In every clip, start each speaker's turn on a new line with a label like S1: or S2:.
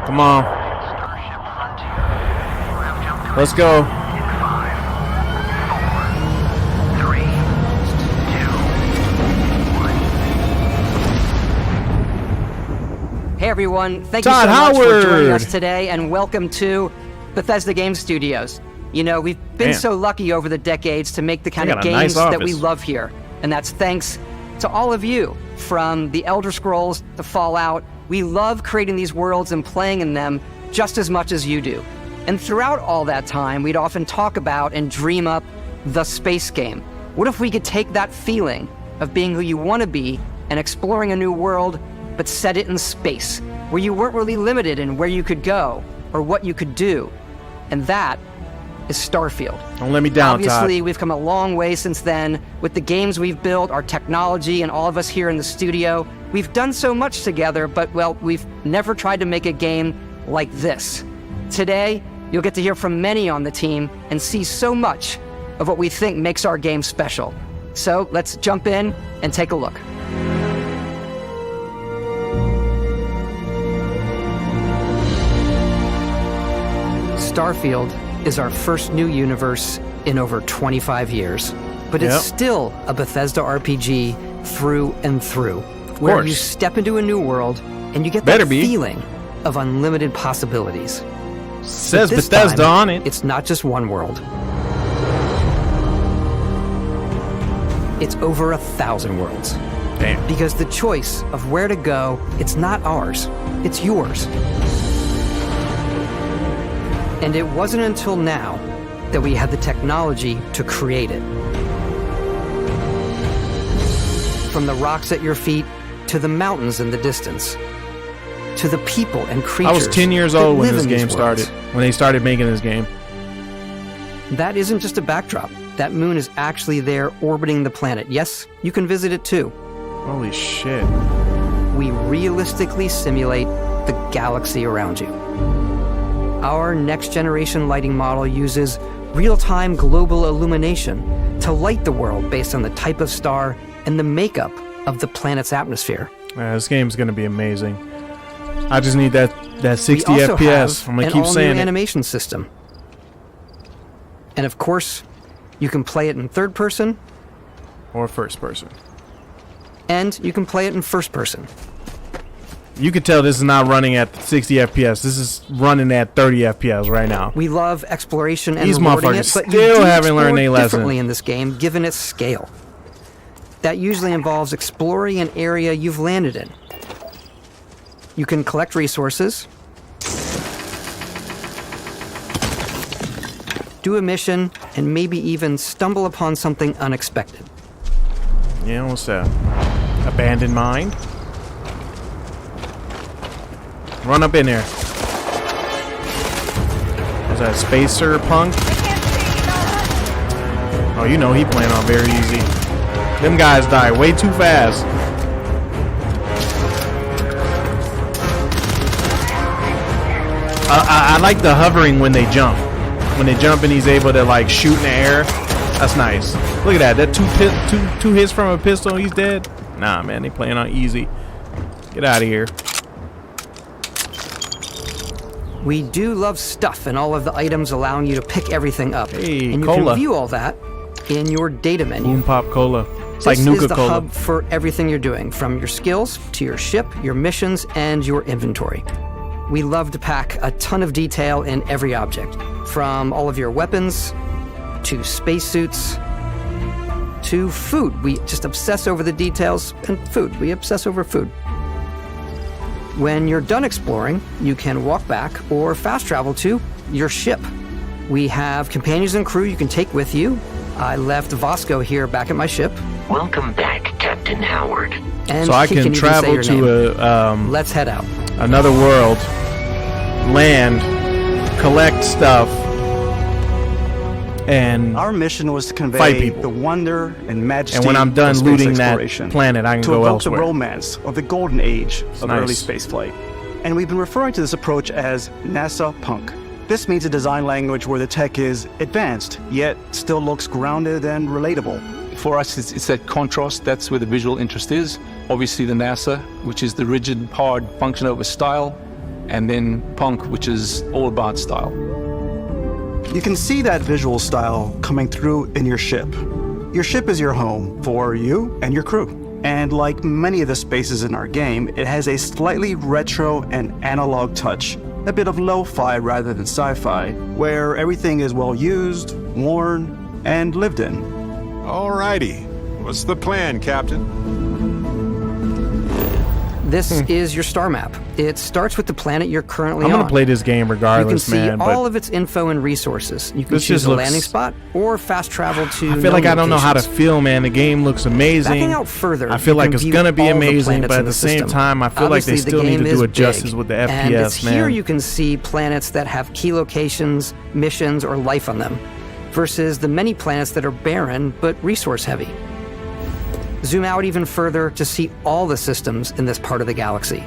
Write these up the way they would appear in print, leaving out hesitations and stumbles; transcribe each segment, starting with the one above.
S1: Come on. Let's go.
S2: 5, 4, 3, 2, 1.
S3: Hey everyone, thank you
S1: Todd
S3: so much
S1: Howard.
S3: for joining us today, and welcome to Bethesda Game Studios. You know, we've been
S1: Man.
S3: so lucky over the decades to make the kind
S1: They
S3: of
S1: got a nice
S3: games that we
S1: office.
S3: love here, and that's thanks to all of you, from the Elder Scrolls to Fallout. We love creating these worlds and playing in them just as much as you do. And throughout all that time, we'd often talk about and dream up the space game. What if we could take that feeling of being who you want to be and exploring a new world, but set it in space, where you weren't really limited in where you could go or what you could do? And that is Starfield.
S1: Don't let me down,
S3: Obviously,
S1: Todd.
S3: we've come a long way since then with the games we've built, our technology, and all of us here in the studio. We've done so much together, but, well, we've never tried to make a game like this. Today, you'll get to hear from many on the team and see so much of what we think makes our game special. So let's jump in and take a look. Starfield is our first new universe in over 25 years, but
S1: Yep.
S3: it's still a Bethesda RPG through and through, where
S1: course.
S3: you step into a new world and you get
S1: Better
S3: that
S1: be.
S3: feeling of unlimited possibilities.
S1: Says
S3: But this
S1: Bethesda
S3: time,
S1: on it.
S3: It's not just one world. It's over 1,000 worlds.
S1: Damn.
S3: Because the choice of where to go, it's not ours, it's yours. And it wasn't until now that we had the technology to create it. From the rocks at your feet to the mountains in the distance, to the people and creatures.
S1: I was 10 years
S3: that
S1: old when
S3: live
S1: this
S3: in these
S1: game started.
S3: worlds.
S1: When they started making this game.
S3: That isn't just a backdrop. That moon is actually there orbiting the planet. Yes, you can visit it too.
S1: Holy shit.
S3: We realistically simulate the galaxy around you. Our next-generation lighting model uses real-time global illumination to light the world based on the type of star and the makeup of the planet's atmosphere.
S1: This game's gonna be amazing. I just need that 60
S3: we also
S1: FPS.
S3: have
S1: I'm gonna
S3: an
S1: keep
S3: all-new
S1: saying it.
S3: animation system. And of course, you can play it in third person,
S1: Or first person.
S3: and you can play it in first person.
S1: You can tell this is not running at 60 FPS. This is running at 30 FPS right now.
S3: We love exploration and
S1: These
S3: rewarding
S1: motherfuckers
S3: it, but
S1: still
S3: you do
S1: haven't learned
S3: explore
S1: their lesson.
S3: differently in this game, given its scale. That usually involves exploring an area you've landed in. You can collect resources, do a mission, and maybe even stumble upon something unexpected.
S1: Yeah, what's that? Abandoned mind? Run up in there. What's that, Spacer Punk? Oh, you know he playing on very easy. Them guys die way too fast. I like the hovering when they jump. When they jump and he's able to like shoot in the air. That's nice. Look at that. That two hits from a pistol, he's dead. Nah, man, they playing on easy. Get out of here.
S3: We do love stuff and all of the items allowing you to pick everything up.
S1: Hey,
S3: and you
S1: cola.
S3: can view all that in your data menu.
S1: Boom Pop Cola. It's like
S3: This
S1: Nuka
S3: is the
S1: Cola.
S3: hub for everything you're doing, from your skills to your ship, your missions, and your inventory. We love to pack a ton of detail in every object, from all of your weapons to spacesuits to food. We just obsess over the details, and food. We obsess over food. When you're done exploring, you can walk back or fast travel to your ship. We have companions and crew you can take with you. I left Vasco here back at my ship.
S2: Welcome back, Captain Howard.
S3: And
S1: So I
S3: he
S1: can
S3: even say
S1: travel
S3: your name.
S1: to a
S3: Let's head out.
S1: another world, land, collect stuff, and
S4: Our mission was to
S1: Fight
S4: convey
S1: people.
S4: the wonder and majesty
S1: and when I'm done
S4: of space
S1: looting that
S4: exploration,
S1: planet, I can
S4: to
S1: go
S4: evoke
S1: elsewhere.
S4: the romance of the golden age of
S1: nice.
S4: early spaceflight. And we've been referring to this approach as NASA Punk. This means a design language where the tech is advanced, yet still looks grounded and relatable.
S5: For us, it's that contrast. That's where the visual interest is. Obviously, the NASA, which is the rigid, hard function over style. and then punk, which is all about style.
S4: You can see that visual style coming through in your ship. Your ship is your home for you and your crew. And like many of the spaces in our game, it has a slightly retro and analog touch, a bit of lo-fi rather than sci-fi, where everything is well used, worn, and lived in.
S6: Alrighty. What's the plan, Captain?
S3: This is your star map. It starts with the planet you're currently on.
S1: I'm gonna play this game regardless, man.
S3: You can see all of its info and resources. You can
S1: This
S3: choose
S1: just
S3: a
S1: looks-
S3: landing spot or fast travel to
S1: I feel like
S3: known
S1: I don't know how to
S3: locations.
S1: feel, man. The game looks amazing.
S3: Backing out further,
S1: I feel
S3: you
S1: like
S3: can
S1: it's
S3: view
S1: gonna be
S3: all the
S1: amazing,
S3: planets
S1: but
S3: in
S1: at the same
S3: system.
S1: time, I feel like they
S3: Obviously,
S1: still
S3: the
S1: need to
S3: game
S1: do
S3: is
S1: adjustments
S3: big,
S1: with the
S3: and
S1: FPS,
S3: it's here
S1: man.
S3: you can see planets that have key locations, missions, or life on them, versus the many planets that are barren but resource-heavy. Zoom out even further to see all the systems in this part of the galaxy.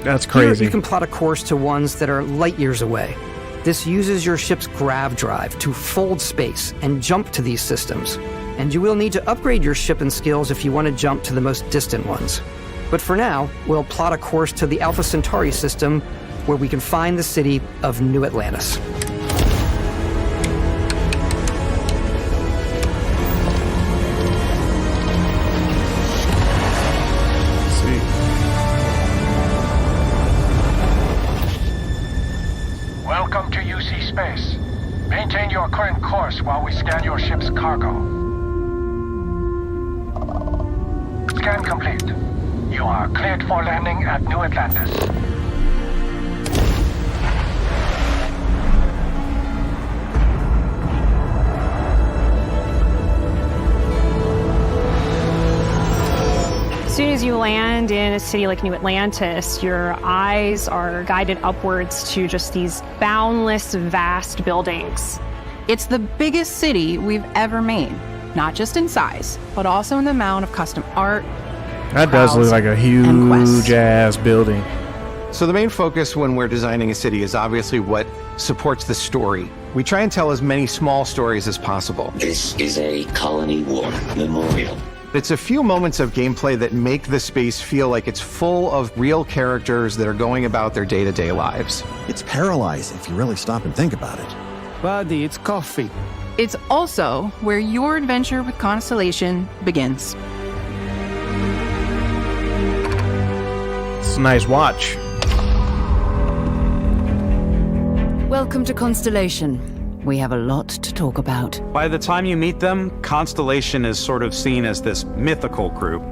S1: That's
S3: Here,
S1: crazy.
S3: you can plot a course to ones that are light years away. This uses your ship's grav drive to fold space and jump to these systems. And you will need to upgrade your ship and skills if you want to jump to the most distant ones. But for now, we'll plot a course to the Alpha Centauri system, where we can find the city of New Atlantis.
S1: See.
S7: Welcome to UC Space. Maintain your current course while we scan your ship's cargo. Scan complete. You are cleared for landing at New Atlantis.
S8: As soon as you land in a city like New Atlantis, your eyes are guided upwards to just these boundless, vast buildings.
S9: It's the biggest city we've ever made, not just in size, but also in the amount of custom art.
S1: That does look
S9: crowds,
S1: like a
S9: and quests.
S1: huge ass building.
S10: So the main focus when we're designing a city is obviously what supports the story. We try and tell as many small stories as possible.
S2: This is a colony war memorial.
S10: It's a few moments of gameplay that make the space feel like it's full of real characters that are going about their day-to-day lives.
S11: It's paralyzing if you really stop and think about it.
S12: Buddy, it's coffee.
S9: It's also where your adventure with Constellation begins.
S1: It's a nice watch.
S13: Welcome to Constellation. We have a lot to talk about.
S14: By the time you meet them, Constellation is sort of seen as this mythical group.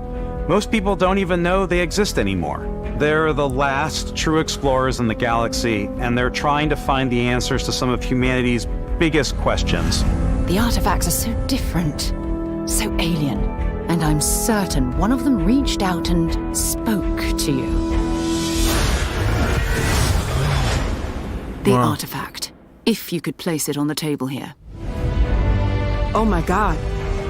S14: Most people don't even know they exist anymore. They're the last true explorers in the galaxy, and they're trying to find the answers to some of humanity's biggest questions.
S13: The artifacts are so different, so alien, and I'm certain one of them reached out and spoke to you. The artifact. If you could place it on the table here.
S12: Oh my god.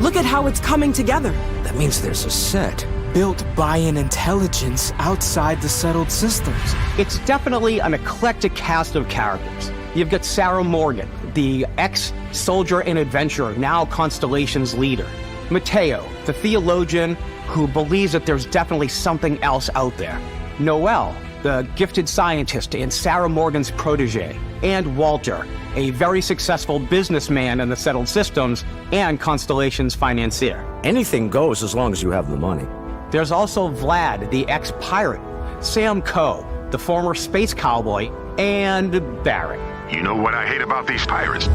S12: Look at how it's coming together.
S15: That means there's a set built by an intelligence outside the settled systems.
S16: It's definitely an eclectic cast of characters. You've got Sarah Morgan, the ex-soldier and adventurer, now Constellation's leader. Mateo, the theologian who believes that there's definitely something else out there. Noel, the gifted scientist and Sarah Morgan's protege. And Walter, a very successful businessman in the settled systems and Constellation's financier.
S15: Anything goes as long as you have the money.
S16: There's also Vlad, the ex-pirate, Sam Coe, the former space cowboy, and Barrett.
S17: You know what I hate about these pirates?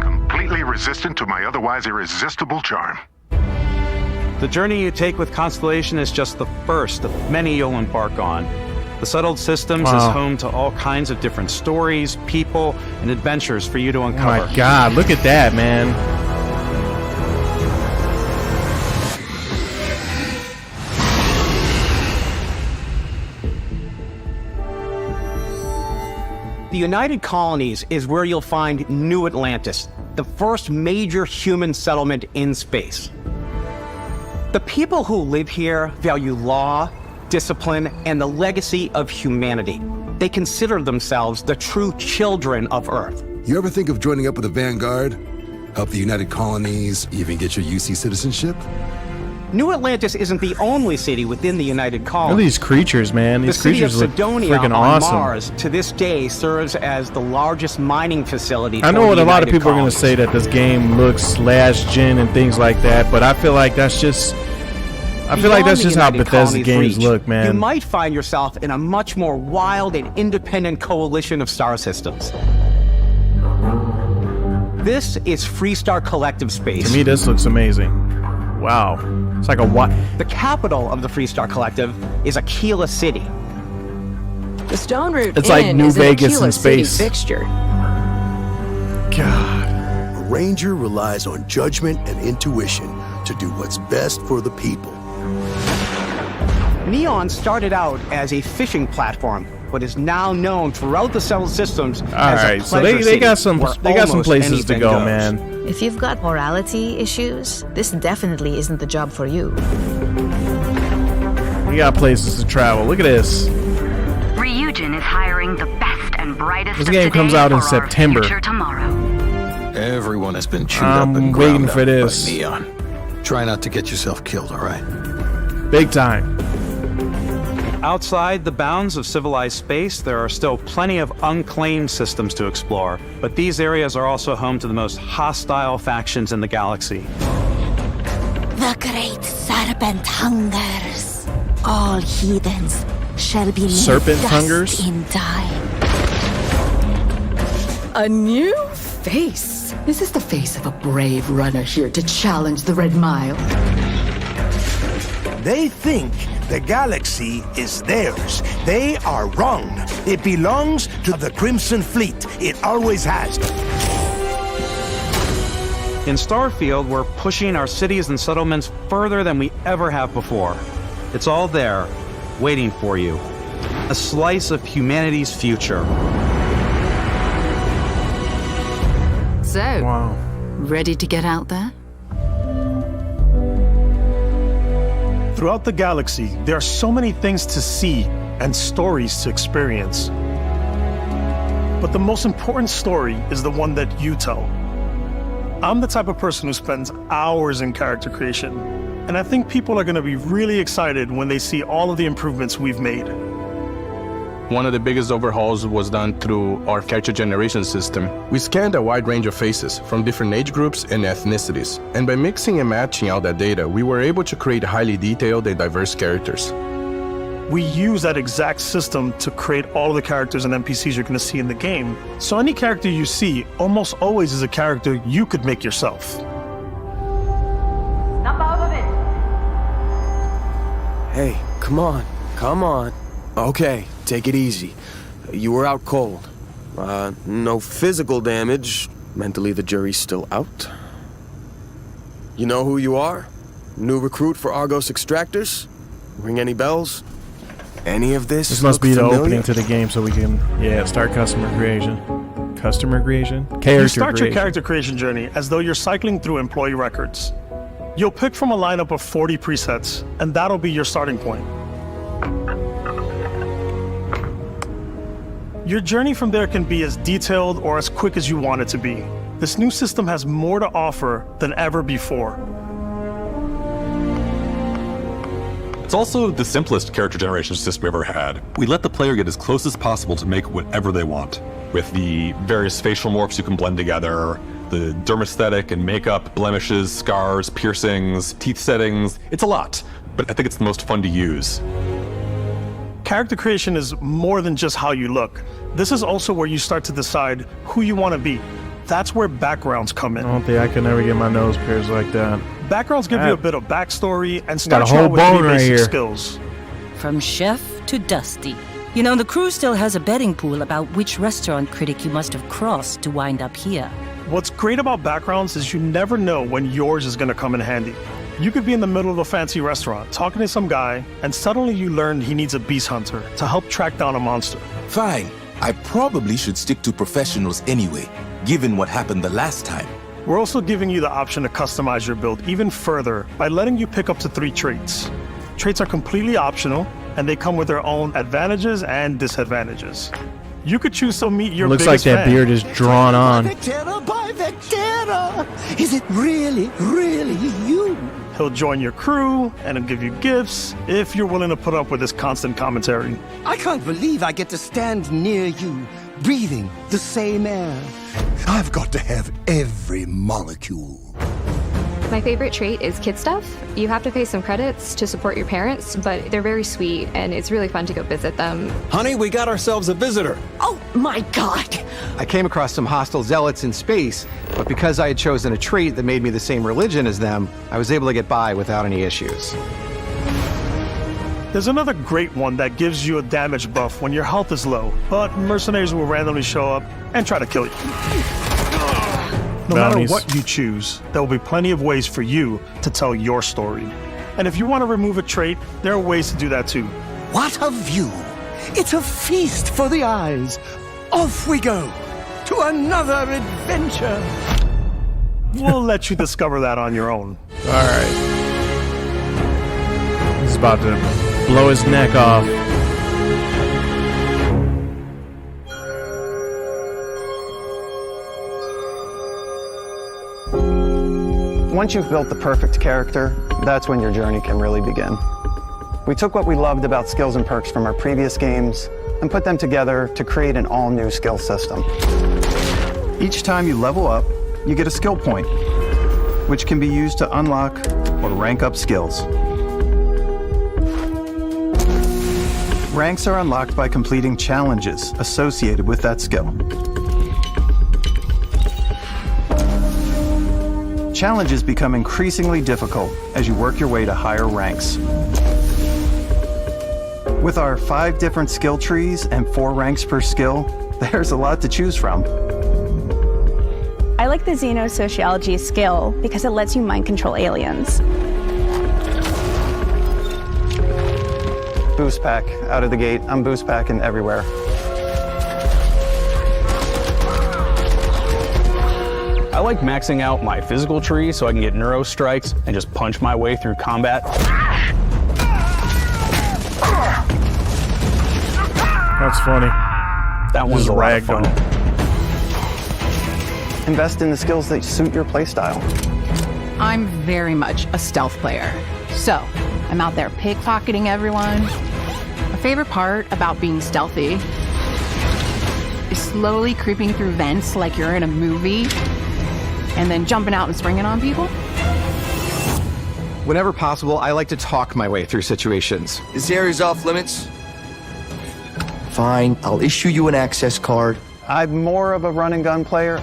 S17: Completely resistant to my otherwise irresistible charm.
S14: The journey you take with Constellation is just the first of many you'll embark on. The Settled Systems is home to all kinds of different stories, people, and adventures for you to uncover.
S1: Oh my god, look at that, man.
S16: The United Colonies is where you'll find New Atlantis, the first major human settlement in space. The people who live here value law, discipline, and the legacy of humanity. They consider themselves the true children of Earth.
S18: You ever think of joining up with the Vanguard? Help the United Colonies, even get your UC citizenship?
S16: New Atlantis isn't the only city within the United
S1: Look at
S16: Colonies.
S1: these creatures, man. These
S16: The city of
S1: creatures look
S16: Sidonia
S1: freaking
S16: on
S1: awesome.
S16: Mars to this day serves as the largest mining facility.
S1: I know
S16: for
S1: what
S16: the
S1: a lot of
S16: United
S1: people are going to
S16: Colonies.
S1: say, that this game looks last gen and things like that, but I feel like that's just how
S16: Beyond the
S1: Bethesda
S16: United
S1: games
S16: Colonies
S1: look,
S16: reach,
S1: man.
S16: You might find yourself in a much more wild and independent coalition of star systems. This is Freestar Collective Space.
S1: To me, this looks amazing. Wow. It's like a what?
S16: The capital of the Freestar Collective is Aquila City.
S18: The Stone Root
S1: It's like
S18: Inn
S1: New
S18: is an
S1: Vegas
S18: Aquila
S1: in
S18: City
S1: space.
S18: fixture.
S1: God.
S19: A ranger relies on judgment and intuition to do what's best for the people.
S16: Neon started out as a fishing platform, but is now known throughout the settled systems as
S1: Alright,
S16: a
S1: so
S16: pleasure
S1: they got
S16: city
S1: some
S16: where almost
S1: places to
S16: anything
S1: go,
S16: goes.
S1: man.
S20: If you've got morality issues, this definitely isn't the job for you.
S1: We got places to travel. Look at this.
S21: Ryujin is hiring the best and brightest
S1: This
S21: of
S1: game
S21: today
S1: comes out in
S21: for our
S1: September.
S21: future tomorrow.
S11: Everyone has been chewed
S1: I'm
S11: up and
S1: waiting
S11: ground
S1: for
S11: up
S1: this.
S11: by Neon. Try not to get yourself killed, all right?
S1: Big time.
S14: Outside the bounds of civilized space, there are still plenty of unclaimed systems to explore, but these areas are also home to the most hostile factions in the galaxy.
S22: The great serpent hungers. All heathens shall be laid
S1: Serpent
S22: dust
S1: hungers?
S22: in time.
S23: A new face. Is this the face of a brave runner here to challenge the Red Mile?
S24: They think the galaxy is theirs. They are wrong. It belongs to the Crimson Fleet. It always has.
S14: In Starfield, we're pushing our cities and settlements further than we ever have before. It's all there, waiting for you. A slice of humanity's future.
S23: So, ready to get out there?
S25: Throughout the galaxy, there are so many things to see and stories to experience. But the most important story is the one that you tell. I'm the type of person who spends hours in character creation, and I think people are going to be really excited when they see all of the improvements we've made.
S26: One of the biggest overhauls was done through our character generation system. We scanned a wide range of faces from different age groups and ethnicities, and by mixing and matching all that data, we were able to create highly detailed and diverse characters.
S25: We use that exact system to create all of the characters and NPCs you're going to see in the game. So any character you see almost always is a character you could make yourself.
S22: Snap out of it.
S15: Hey, come on. Okay, take it easy. You were out cold. No physical damage. Mentally, the jury's still out. You know who you are? New recruit for Argos Extractors? Ring any bells? Any of this?
S1: This must be the
S15: familiar?
S1: opening to the game, so we can start customer creation. Character
S25: You start
S1: creation.
S25: your character creation journey as though you're cycling through employee records. You'll pick from a lineup of 40 presets, and that'll be your starting point. Your journey from there can be as detailed or as quick as you want it to be. This new system has more to offer than ever before.
S27: It's also the simplest character generation system we've ever had. We let the player get as close as possible to make whatever they want. With the various facial morphs you can blend together, the dermesthetic and makeup, blemishes, scars, piercings, teeth settings. It's a lot, but I think it's the most fun to use.
S25: Character creation is more than just how you look. This is also where you start to decide who you want to be. That's where backgrounds come in.
S1: I don't think I can ever get my nose pierced like that.
S25: Backgrounds give you a bit of backstory and
S1: got
S25: start
S1: a
S25: you
S1: whole
S25: out with
S1: bone
S25: three
S1: right
S25: basic
S1: here.
S25: skills.
S28: From chef to dusty. You know, the crew still has a betting pool about which restaurant critic you must have crossed to wind up here.
S25: What's great about backgrounds is you never know when yours is going to come in handy. You could be in the middle of a fancy restaurant talking to some guy, and suddenly you learn he needs a beast hunter to help track down a monster.
S29: Fine. I probably should stick to professionals anyway, given what happened the last time.
S25: We're also giving you the option to customize your build even further by letting you pick up to 3 traits. Traits are completely optional, and they come with their own advantages and disadvantages. You could choose to meet your
S1: Looks like
S25: biggest
S1: that
S25: fan.
S1: beard is drawn on.
S24: By the Vectera! Is it really, really you?
S25: He'll join your crew, and he'll give you gifts if you're willing to put up with his constant commentary.
S24: I can't believe I get to stand near you, breathing the same air. I've got to have every molecule.
S2: My favorite trait is kid stuff. You have to pay some credits to support your parents, but they're very sweet, and it's really fun to go visit them.
S11: Honey, we got ourselves a visitor.
S22: Oh my god!
S16: I came across some hostile zealots in space, but because I had chosen a trait that made me the same religion as them, I was able to get by without any issues.
S25: There's another great one that gives you a damage buff when your health is low, but mercenaries will randomly show up and try to kill you. No matter what you choose, there will be plenty of ways for you to tell your story. And if you want to remove a trait, there are ways to do that too.
S24: What a view! It's a feast for the eyes. Off we go to another adventure.
S25: We'll let you discover that on your own.
S1: All right. He's about to blow his neck off.
S3: Once you've built the perfect character, that's when your journey can really begin. We took what we loved about skills and perks from our previous games and put them together to create an all-new skill system. Each time you level up, you get a skill point, which can be used to unlock or rank up skills. Ranks are unlocked by completing challenges associated with that skill. Challenges become increasingly difficult as you work your way to higher ranks. With our 5 different skill trees and 4 ranks per skill, there's a lot to choose from.
S4: I like the Xenosociology skill because it lets you mind control aliens.
S3: Boost pack out of the gate. I'm boost packing everywhere.
S5: I like maxing out my physical tree so I can get neuro strikes and just punch my way through combat.
S1: That's funny.
S5: That one's a lot of fun.
S3: Invest in the skills that suit your playstyle.
S6: I'm very much a stealth player. So, I'm out there pickpocketing everyone. My favorite part about being stealthy is slowly creeping through vents like you're in a movie and then jumping out and springing on people.
S16: Whenever possible, I like to talk my way through situations.
S7: This area's off limits. Fine, I'll issue you an access card.
S3: I'm more of a run and gun player.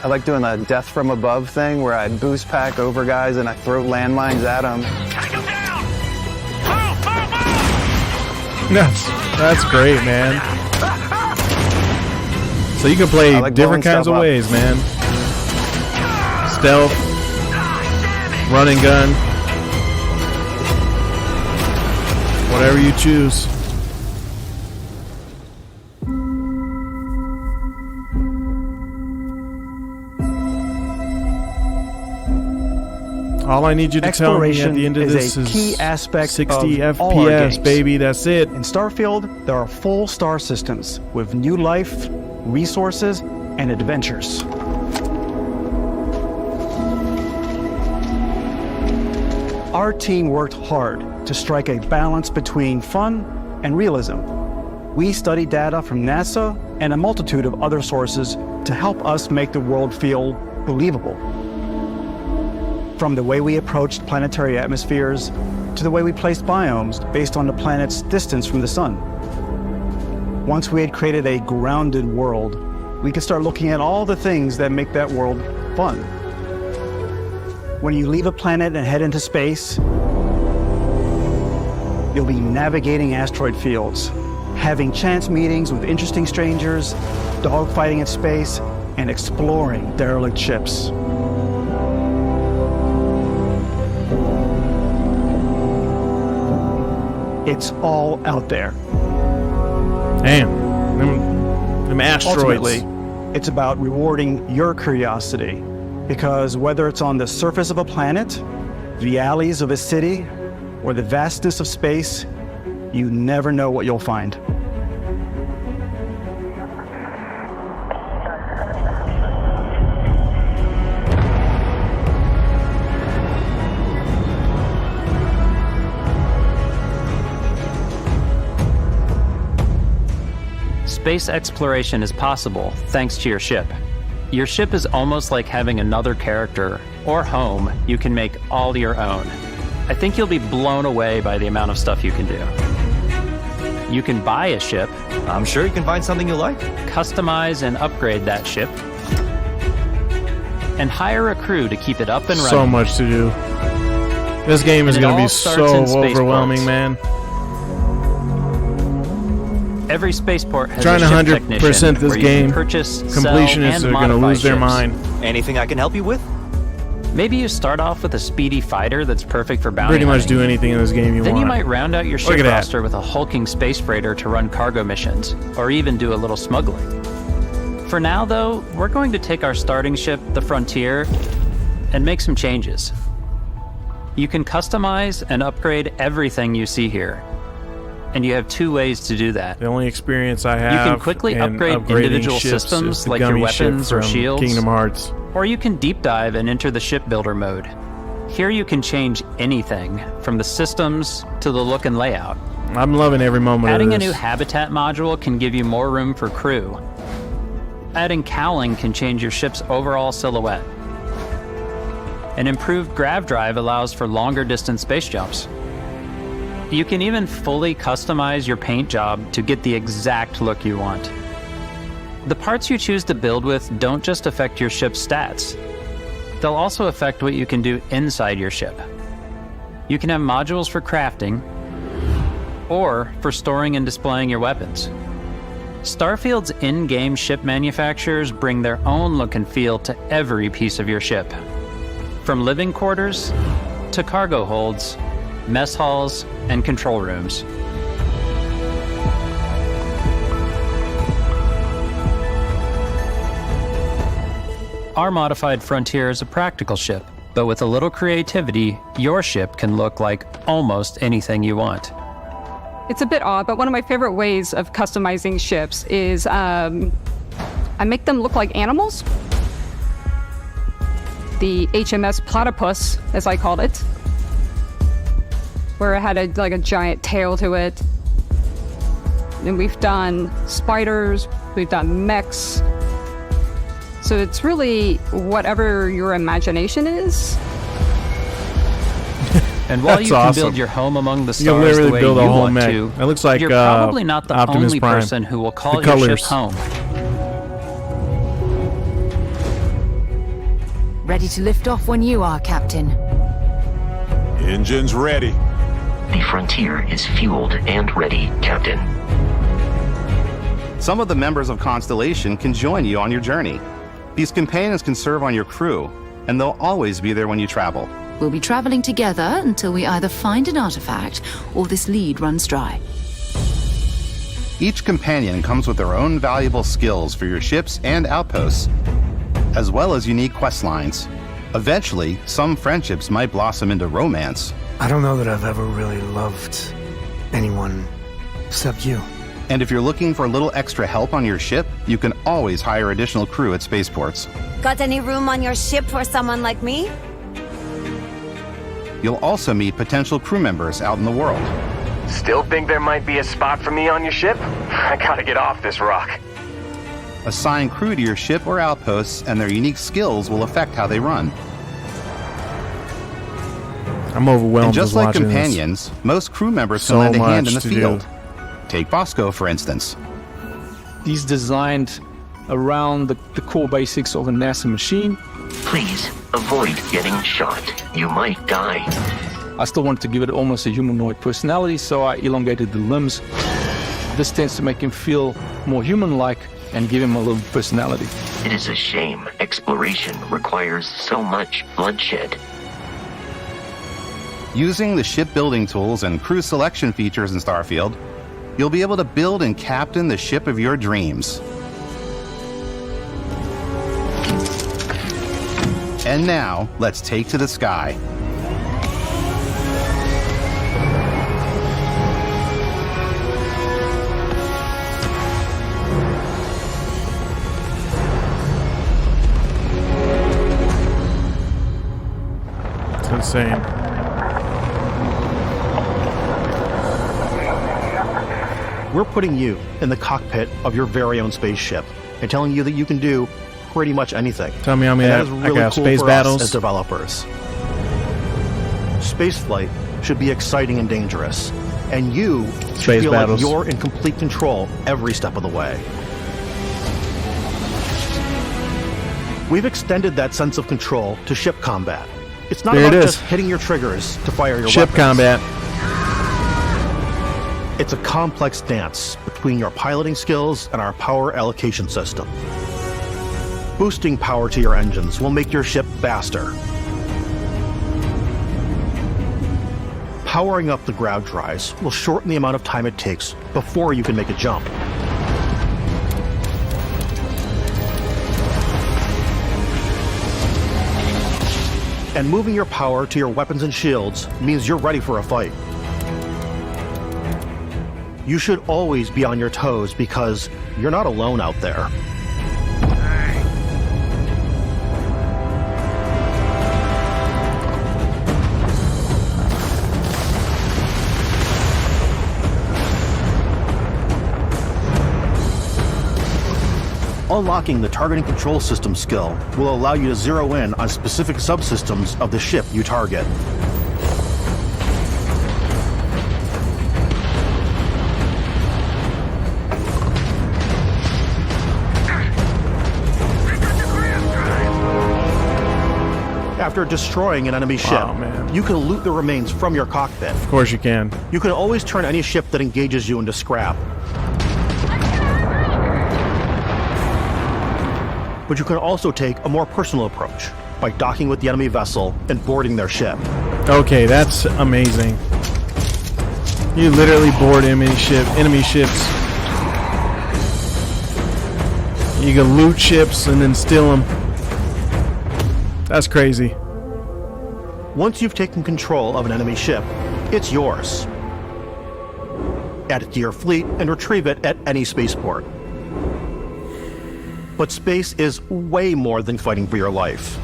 S3: I like doing the death from above thing where I boost pack over guys and I throw landmines at them.
S1: That's great, man. So you can play different kinds of ways, man. Stealth, run and gun, whatever you choose. All I need you to tell me at the end of this is
S8: key aspect
S1: 60
S8: of all our games.
S1: FPS, baby. That's it.
S8: In Starfield, there are full star systems with new life, resources, and adventures. Our team worked hard to strike a balance between fun and realism. We studied data from NASA and a multitude of other sources to help us make the world feel believable. From the way we approached planetary atmospheres to the way we placed biomes based on the planet's distance from the sun. Once we had created a grounded world, we could start looking at all the things that make that world fun. When you leave a planet and head into space, you'll be navigating asteroid fields, having chance meetings with interesting strangers, dogfighting in space, and exploring derelict ships. It's all out there.
S1: Damn. Them asteroids.
S8: Ultimately, it's about rewarding your curiosity, because whether it's on the surface of a planet, the alleys of a city, or the vastness of space, you never know what you'll find.
S9: Space exploration is possible thanks to your ship. Your ship is almost like having another character or home you can make all your own. I think you'll be blown away by the amount of stuff you can do. You can buy a ship.
S10: I'm sure you can find something you like.
S9: Customize and upgrade that ship. And hire a crew to keep it up and running.
S1: So much to do. This game is going to be so overwhelming, man.
S9: Every spaceport has
S1: trying
S9: a
S1: to
S9: ship
S1: 100% this game.
S9: Purchase,
S1: Completionists are going to lose their mind.
S10: Anything I can help you with?
S9: Maybe you start off with a speedy fighter that's perfect for bounty
S1: Pretty much
S9: hunting.
S1: do anything in this game you want.
S9: Then you might round out your
S1: Look
S9: ship
S1: at that.
S9: roster with a hulking space freighter to run cargo missions, or even do a little smuggling. For now, though, we're going to take our starting ship, the Frontier, and make some changes. You can customize and upgrade everything you see here. And you have two ways to do that.
S1: The only experience I have.
S9: You can quickly
S1: in
S9: upgrade
S1: upgrading
S9: individual
S1: ships
S9: systems
S1: is the
S9: like your
S1: gummy ship
S9: weapons or
S1: from
S9: shields.
S1: Kingdom Hearts.
S9: Or you can deep dive and enter the shipbuilder mode. Here you can change anything, from the systems to the look and layout.
S1: I'm loving every moment
S9: Adding
S1: of
S9: a
S1: this.
S9: new habitat module can give you more room for crew. Adding cowling can change your ship's overall silhouette. An improved grav drive allows for longer distance space jumps. You can even fully customize your paint job to get the exact look you want. The parts you choose to build with don't just affect your ship's stats. They'll also affect what you can do inside your ship. You can have modules for crafting or for storing and displaying your weapons. Starfield's in-game ship manufacturers bring their own look and feel to every piece of your ship. From living quarters to cargo holds, mess halls, and control rooms. Our modified Frontier is a practical ship, but with a little creativity, your ship can look like almost anything you want.
S12: It's a bit odd, but one of my favorite ways of customizing ships is I make them look like animals. The HMS Platypus, as I called it, where it had a giant tail to it. And we've done spiders, we've done mechs. So it's really whatever your imagination is.
S9: And while
S1: That's
S9: you can
S1: awesome.
S9: build your home among the
S1: You can
S9: stars
S1: literally
S9: the way
S1: build a
S9: you
S1: whole
S9: want
S1: mech.
S9: to,
S1: It looks like
S9: you're probably not the
S1: Optimus
S9: only
S1: Prime.
S9: person who will call
S1: The
S9: your ship
S1: colors.
S9: home.
S13: Ready to lift off when you are, Captain.
S17: Engines ready.
S18: The Frontier is fueled and ready, Captain.
S19: Some of the members of Constellation can join you on your journey. These companions can serve on your crew, and they'll always be there when you travel.
S13: We'll be traveling together until we either find an artifact or this lead runs dry.
S19: Each companion comes with their own valuable skills for your ships and outposts, as well as unique quest lines. Eventually, some friendships might blossom into romance.
S20: I don't know that I've ever really loved anyone except you.
S19: And if you're looking for a little extra help on your ship, you can always hire additional crew at spaceports. Got any room on your ship for someone like me? You'll also meet potential crew members out in the world.
S21: Still think there might be a spot for me on your ship? I gotta get off this rock.
S19: Assign crew to your ship or outposts, and their unique skills will affect how they run.
S1: I'm overwhelmed.
S19: And just
S1: with
S19: like
S1: watching
S19: companions, most crew members
S1: So
S19: can lend a hand in
S1: much
S19: the
S1: to
S19: field.
S1: do.
S19: Take Bosco, for instance.
S8: He's designed around the core basics of a NASA machine.
S18: Please avoid getting shot. You might die.
S8: I still wanted to give it almost a humanoid personality, so I elongated the limbs. This tends to make him feel more human-like and give him a little personality.
S18: It is a shame exploration requires so much bloodshed.
S19: Using the shipbuilding tools and crew selection features in Starfield, you'll be able to build and captain the ship of your dreams. And now, let's take to the sky.
S1: It's insane.
S2: We're putting you in the cockpit of your very own spaceship and telling you that you can do pretty much anything.
S1: Tell me how many
S2: that is
S1: I
S2: really
S1: got
S2: cool
S1: space
S2: for
S1: battles.
S2: us as developers. Spaceflight should be exciting and dangerous, and you should feel like you're in complete control every step of the way. We've extended that sense of control to ship combat. It's not about just hitting your triggers to fire your
S1: ship
S2: weapons.
S1: combat.
S2: It's a complex dance between your piloting skills and our power allocation system. Boosting power to your engines will make your ship faster. Powering up the grav drives will shorten the amount of time it takes before you can make a jump. And moving your power to your weapons and shields means you're ready for a fight. You should always be on your toes because you're not alone out there. Unlocking the targeting control system skill will allow you to zero in on specific subsystems of the ship you target. After destroying an enemy ship, you can loot the remains from your cockpit.
S1: Of course you can.
S2: You can always turn any ship that engages you into scrap. But you can also take a more personal approach by docking with the enemy vessel and boarding their ship.
S1: Okay, that's amazing. You literally board enemy ships. You can loot ships and then steal them. That's crazy.
S2: Once you've taken control of an enemy ship, it's yours. Add it to your fleet and retrieve it at any spaceport. But space is way more than fighting for your life.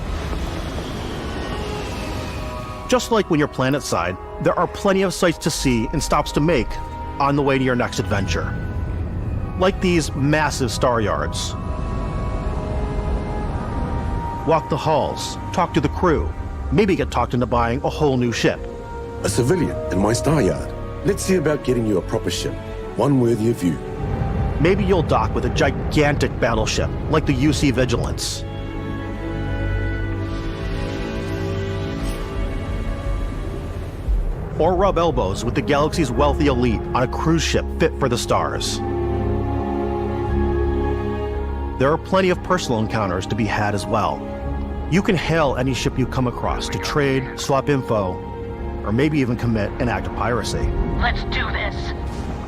S2: Just like when you're planetside, there are plenty of sights to see and stops to make on the way to your next adventure. Like these massive star yards. Walk the halls, talk to the crew, maybe get talked into buying a whole new ship.
S14: A civilian in my star yard. Let's see about getting you a proper ship, one worthy of you.
S2: Maybe you'll dock with a gigantic battleship, like the UC Vigilance. Or rub elbows with the galaxy's wealthy elite on a cruise ship fit for the stars. There are plenty of personal encounters to be had as well. You can hail any ship you come across to trade, swap info, or maybe even commit an act of piracy.
S22: Let's do this.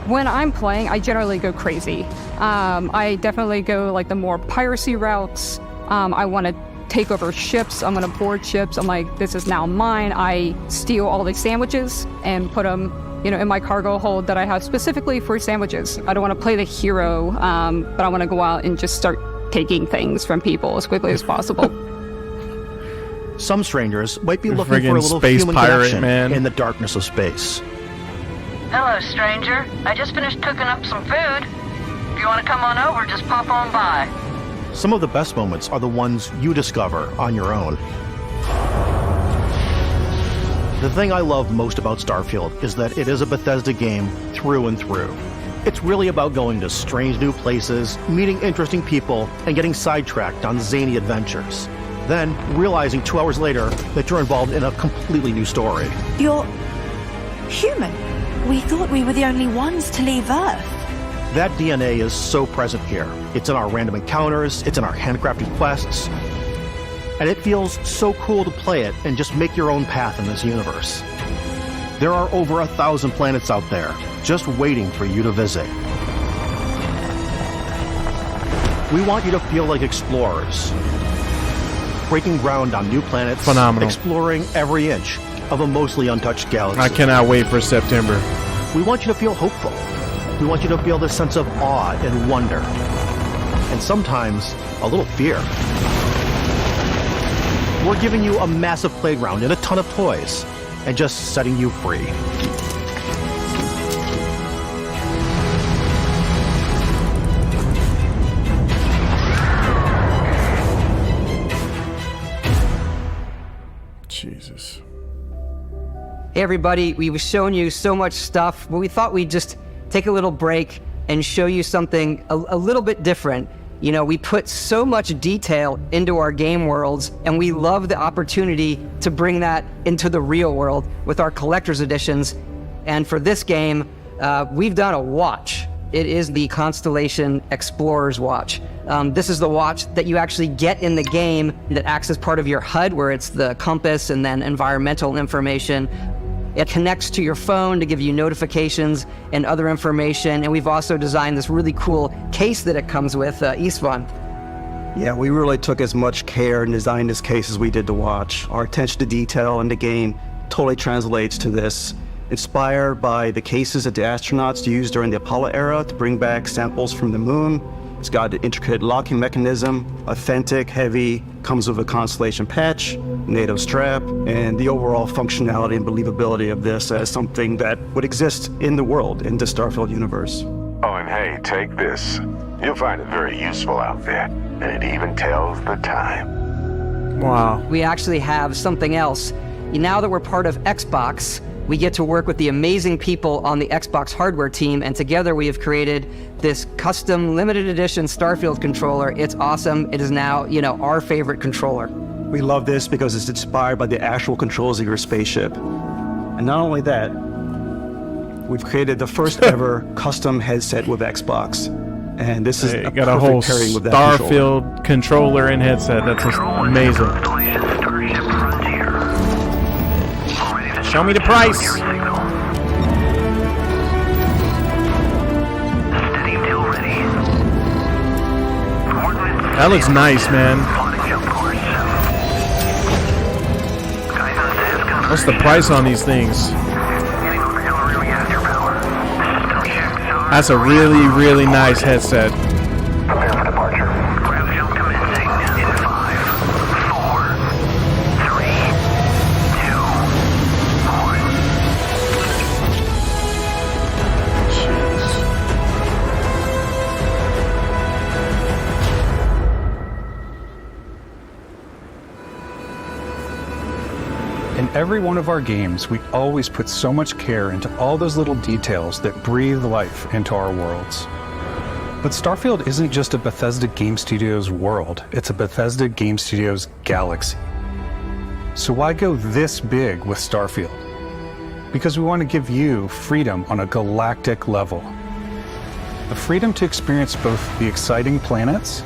S12: When I'm playing, I generally go crazy. I definitely go like the more piracy routes. I want to take over ships. I'm going to board ships. I'm like, this is now mine. I steal all the sandwiches and put them, in my cargo hold that I have specifically for sandwiches. I don't want to play the hero, but I want to go out and just start taking things from people as quickly as possible.
S2: Some strangers might be looking for a little
S1: space
S2: human
S1: pirate,
S2: connection in the darkness of space.
S22: Hello, stranger. I just finished cooking up some food. If you want to come on over, just pop on by.
S2: Some of the best moments are the ones you discover on your own. The thing I love most about Starfield is that it is a Bethesda game through and through. It's really about going to strange new places, meeting interesting people, and getting sidetracked on zany adventures. Then realizing 2 hours later that you're involved in a completely new story.
S22: You're human. We thought we were the only ones to leave Earth.
S2: That DNA is so present here. It's in our random encounters, it's in our handcrafted quests, and it feels so cool to play it and just make your own path in this universe. There are over 1,000 planets out there, just waiting for you to visit. We want you to feel like explorers, breaking ground on new planets,
S1: phenomenal,
S2: exploring every inch of a mostly untouched galaxy.
S1: I cannot wait for September.
S2: We want you to feel hopeful. We want you to feel this sense of awe and wonder, and sometimes a little fear. We're giving you a massive playground and a ton of toys, and just setting you free.
S1: Jesus.
S11: Hey everybody, we've shown you so much stuff, but we thought we'd just take a little break and show you something a little bit different. You know, we put so much detail into our game worlds, and we love the opportunity to bring that into the real world with our collector's editions. And for this game, we've done a watch. It is the Constellation Explorer's Watch. This is the watch that you actually get in the game that acts as part of your HUD, where it's the compass and then environmental information. It connects to your phone to give you notifications and other information. And we've also designed this really cool case that it comes with, Istvan.
S8: Yeah, we really took as much care in designing this case as we did the watch. Our attention to detail in the game totally translates to this. Inspired by the cases that the astronauts used during the Apollo era to bring back samples from the moon. It's got an intricate locking mechanism, authentic, heavy, comes with a Constellation patch, NATO strap, and the overall functionality and believability of this as something that would exist in the world, in the Starfield universe.
S15: Oh, and hey, take this. You'll find it very useful out there, and it even tells the time.
S1: Wow.
S11: We actually have something else. Now that we're part of Xbox, we get to work with the amazing people on the Xbox hardware team, and together we have created this custom limited edition Starfield controller. It's awesome. It is now, you know, our favorite controller.
S8: We love this because it's inspired by the actual controls of your spaceship. And not only that, we've created the first ever custom headset with Xbox. And this is a
S1: got a whole
S8: pairing with that
S1: Starfield controller and headset. That's just amazing. Show me the price. That looks nice, man. What's the price on these things? That's a really, really nice headset.
S5: In every one of our games, we always put so much care into all those little details that breathe life into our worlds. But Starfield isn't just a Bethesda Game Studios world, it's a Bethesda Game Studios galaxy. So why go this big with Starfield? Because we want to give you freedom on a galactic level. The freedom to experience both the exciting planets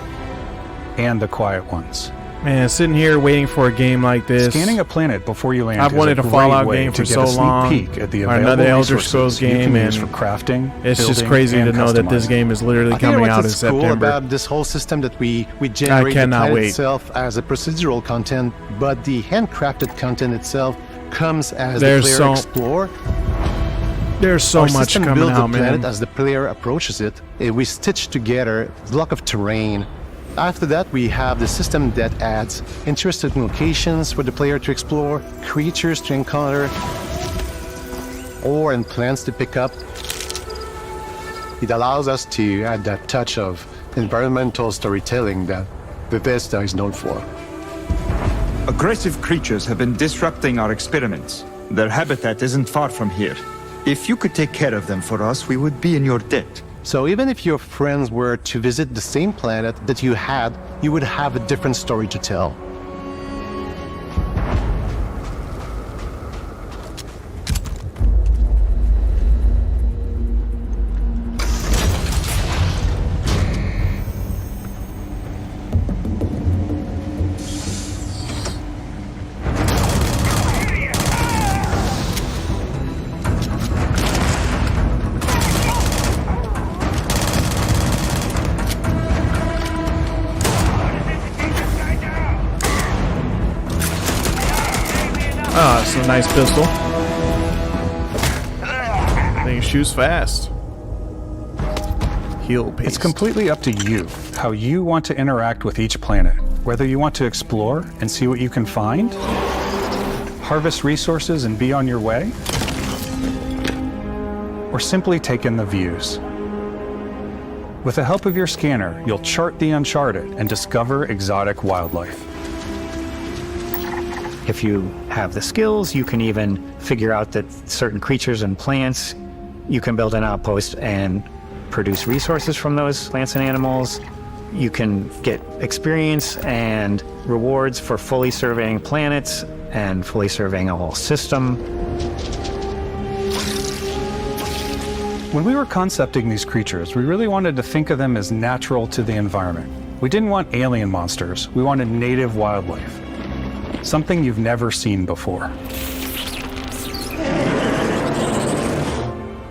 S5: and the quiet ones.
S1: Man, sitting here waiting for a game like this.
S5: Scanning a planet before you land.
S1: I've wanted a Fallout game for so long.
S5: Or
S1: another Elder Scrolls game, and
S5: for crafting,
S1: it's just crazy to know that this game is literally coming out in September.
S2: Cool about this whole system that we generate the planet itself as a procedural content, but the handcrafted content itself comes as the player explore.
S1: There's so much coming out, man.
S2: Planet as the player approaches it, we stitch together a block of terrain. After that, we have the system that adds interesting locations for the player to explore, creatures to encounter, ore and plants to pick up. It allows us to add that touch of environmental storytelling that Bethesda is known for.
S17: Aggressive creatures have been disrupting our experiments. Their habitat isn't far from here. If you could take care of them for us, we would be in your debt.
S2: So even if your friends were to visit the same planet that you had, you would have a different story to tell.
S1: Ah, it's a nice pistol. I think it shoots fast. Heal paste.
S5: It's completely up to you how you want to interact with each planet. Whether you want to explore and see what you can find, harvest resources and be on your way, or simply take in the views. With the help of your scanner, you'll chart the uncharted and discover exotic wildlife.
S8: If you have the skills, you can even figure out that certain creatures and plants, you can build an outpost and produce resources from those plants and animals. You can get experience and rewards for fully surveying planets and fully surveying a whole system.
S5: When we were concepting these creatures, we really wanted to think of them as natural to the environment. We didn't want alien monsters, we wanted native wildlife. Something you've never seen before.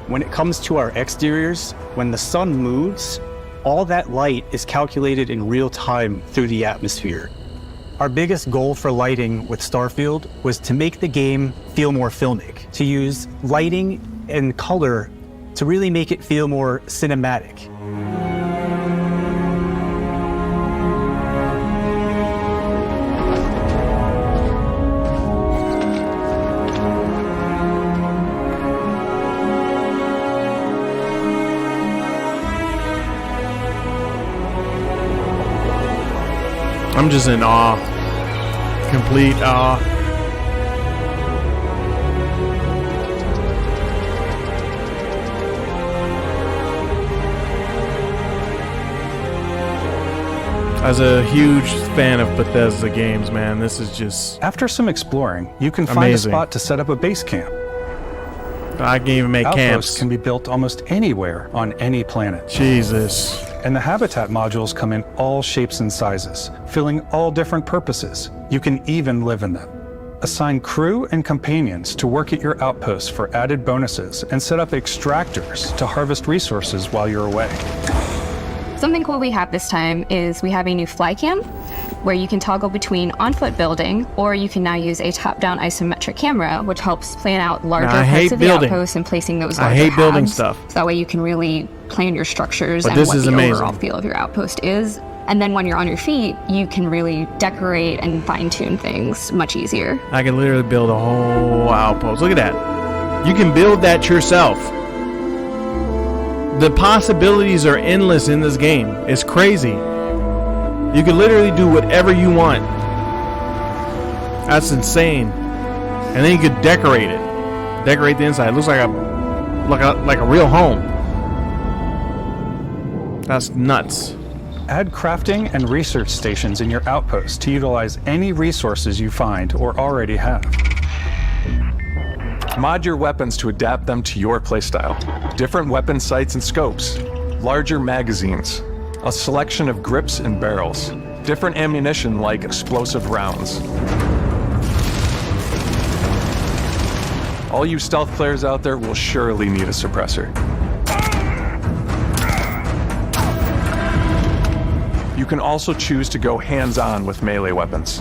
S8: When it comes to our exteriors, when the sun moves, all that light is calculated in real time through the atmosphere. Our biggest goal for lighting with Starfield was to make the game feel more filmic, to use lighting and color to really make it feel more cinematic.
S1: I'm just in awe. Complete awe. As a huge fan of Bethesda games, man, this is just...
S5: After some exploring, you can find
S1: amazing.
S5: a spot to set up a base camp.
S1: I can even make
S5: Outposts
S1: camps.
S5: Can be built almost anywhere on any planet.
S1: Jesus.
S5: And the habitat modules come in all shapes and sizes, filling all different purposes. You can even live in them. Assign crew and companions to work at your outposts for added bonuses and set up extractors to harvest resources while you're away.
S4: Something cool we have this time is we have a new fly cam where you can toggle between on-foot building, or you can now use a top-down isometric camera, which helps plan out larger parts of the outpost and placing those larger
S1: I hate building
S4: halves.
S1: stuff.
S4: So that way you can really plan your structures and
S1: this
S4: what
S1: is
S4: the
S1: amazing.
S4: overall feel of your outpost is. And then when you're on your feet, you can really decorate and fine-tune things much easier.
S1: I can literally build a whole outpost. Look at that. You can build that yourself. The possibilities are endless in this game. It's crazy. You can literally do whatever you want. That's insane. And then you could decorate it. Decorate the inside. It looks like a real home. That's nuts.
S5: Add crafting and research stations in your outpost to utilize any resources you find or already have.
S6: Mod your weapons to adapt them to your playstyle. Different weapon sights and scopes, larger magazines, a selection of grips and barrels, different ammunition like explosive rounds. All you stealth players out there will surely need a suppressor. You can also choose to go hands-on with melee weapons.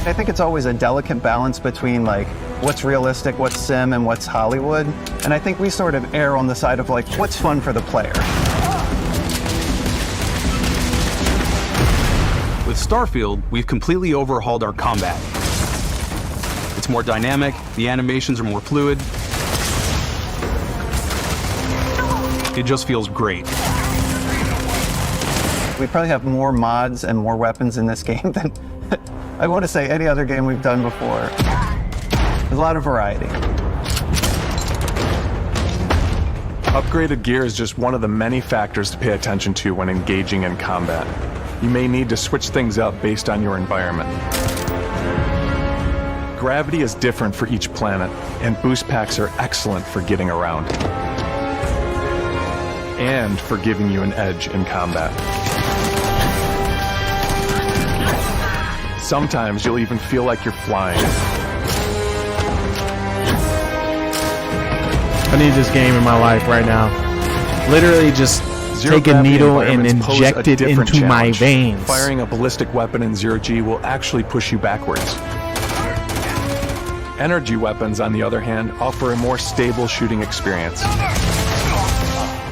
S3: I think it's always a delicate balance between like what's realistic, what's sim, and what's Hollywood. And I think we sort of err on the side of like what's fun for the player.
S23: With Starfield, we've completely overhauled our combat. It's more dynamic, the animations are more fluid. It just feels great.
S3: We probably have more mods and more weapons in this game than I want to say any other game we've done before. There's a lot of variety.
S6: Upgraded gear is just one of the many factors to pay attention to when engaging in combat. You may need to switch things up based on your environment. Gravity is different for each planet, and boost packs are excellent for getting around. And for giving you an edge in combat. Sometimes you'll even feel like you're flying.
S1: I need this game in my life right now. Literally just take a needle and inject it into my veins.
S6: Firing a ballistic weapon in 0G will actually push you backwards. Energy weapons, on the other hand, offer a more stable shooting experience.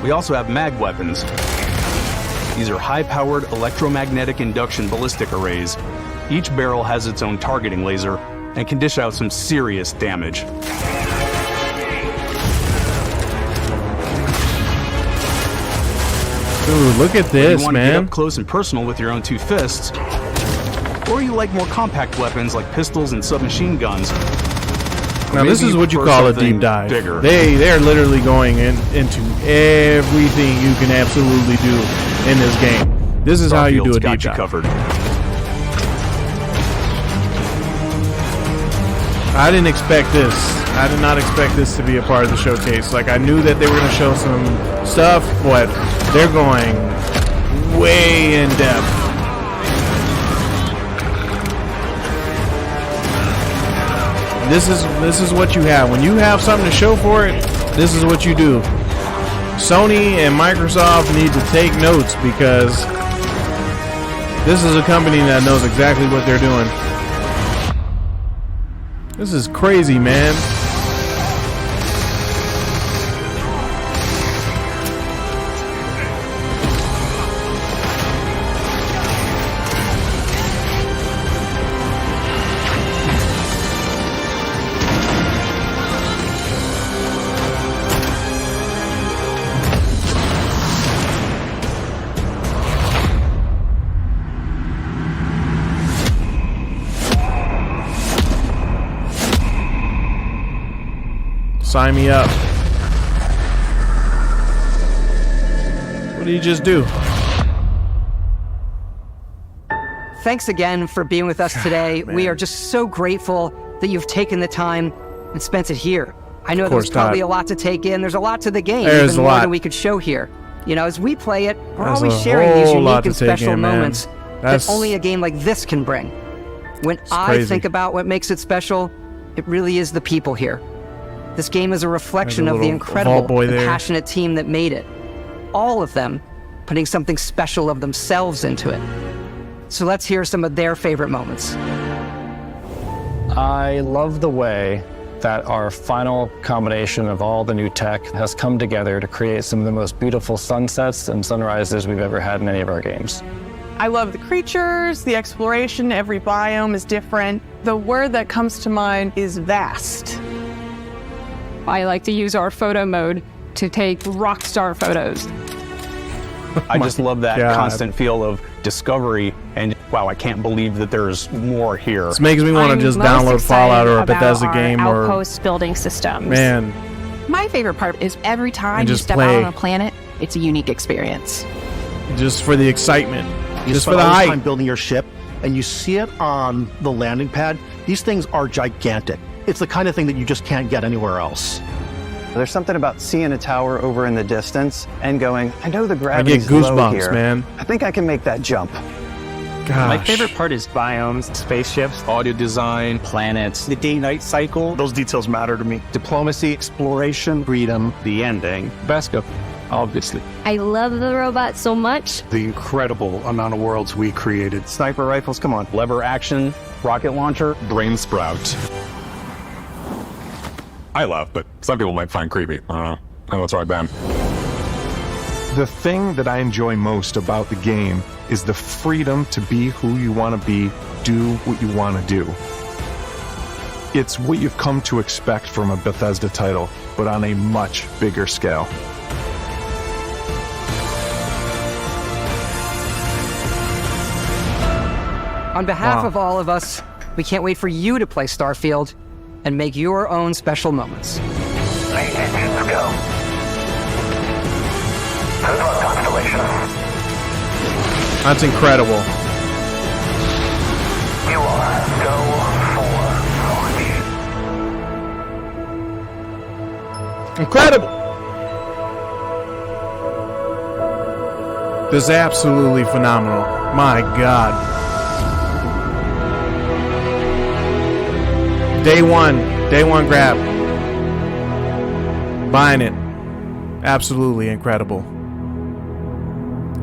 S23: We also have mag weapons. These are high-powered electromagnetic induction ballistic arrays. Each barrel has its own targeting laser and can dish out some serious damage.
S1: Ooh, look at this,
S23: If you want to
S1: man.
S23: get up close and personal with your own two fists, or you like more compact weapons like pistols and submachine guns.
S1: Now this is what you call a deep dive.
S23: Bigger.
S1: They're literally going into everything you can absolutely do in this game. This is how you do a deep dive.
S23: Covered.
S1: I didn't expect this. I did not expect this to be a part of the showcase. Like, I knew that they were going to show some stuff, but they're going way in depth. This is what you have. When you have something to show for it, this is what you do. Sony and Microsoft need to take notes, because this is a company that knows exactly what they're doing. This is crazy, man. Sign me up. What did you just do?
S11: Thanks again for being with us today. We are just so grateful that you've taken the time and spent it here. I know there's probably a lot to take in. There's a lot to the game, even more than we could show here. You know, as we play it, we're always sharing these unique and special moments that only a game like this can bring. When I think about what makes it special, it really is the people here. This game is a reflection of the incredible and passionate team that made it. All of them putting something special of themselves into it. So let's hear some of their favorite moments.
S7: I love the way that our final combination of all the new tech has come together to create some of the most beautiful sunsets and sunrises we've ever had in any of our games.
S10: I love the creatures, the exploration, every biome is different. The word that comes to mind is vast.
S12: I like to use our photo mode to take rock star photos.
S23: I just love that constant feel of discovery and wow, I can't believe that there's more here.
S1: This makes me want to just download Fallout or a Bethesda game or
S16: outpost building systems.
S1: Man,
S16: my favorite part is every time you step out on a planet, it's a unique experience.
S1: Just for the excitement,
S2: just for the hype. Time building your ship, and you see it on the landing pad. These things are gigantic. It's the kind of thing that you just can't get anywhere else.
S3: There's something about seeing a tower over in the distance and going, I know the gravity's
S1: I get goosebumps,
S3: low here.
S1: Man.
S3: I think I can make that jump.
S1: Gosh.
S24: My favorite part is biomes, spaceships, audio design, planets, the day-night cycle.
S8: Those details matter to me.
S24: Diplomacy, exploration, freedom, the ending.
S6: Beskha, obviously.
S25: I love the robot so much.
S8: The incredible amount of worlds we created.
S3: Sniper rifles, come on.
S23: Lever action, rocket launcher,
S6: brain sprout. I love, but some people might find creepy. I don't know. Oh, that's right, Ben. The thing that I enjoy most about the game is the freedom to be who you want to be, do what you want to do. It's what you've come to expect from a Bethesda title, but on a much bigger scale.
S11: On behalf of all of us, we can't wait for you to play Starfield and make your own special moments.
S15: The engines go. Good luck, Constellation.
S1: That's incredible.
S15: You are go for launch.
S1: Incredible. This is absolutely phenomenal. My God. Day one grab. Buying it. Absolutely incredible.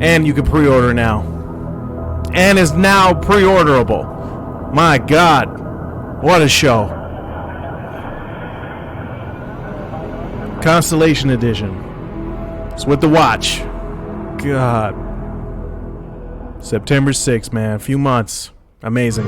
S1: And you can pre-order now. And is now pre-orderable. My God. What a show. Constellation Edition. It's with the watch. God. September 6th, man. A few months. Amazing.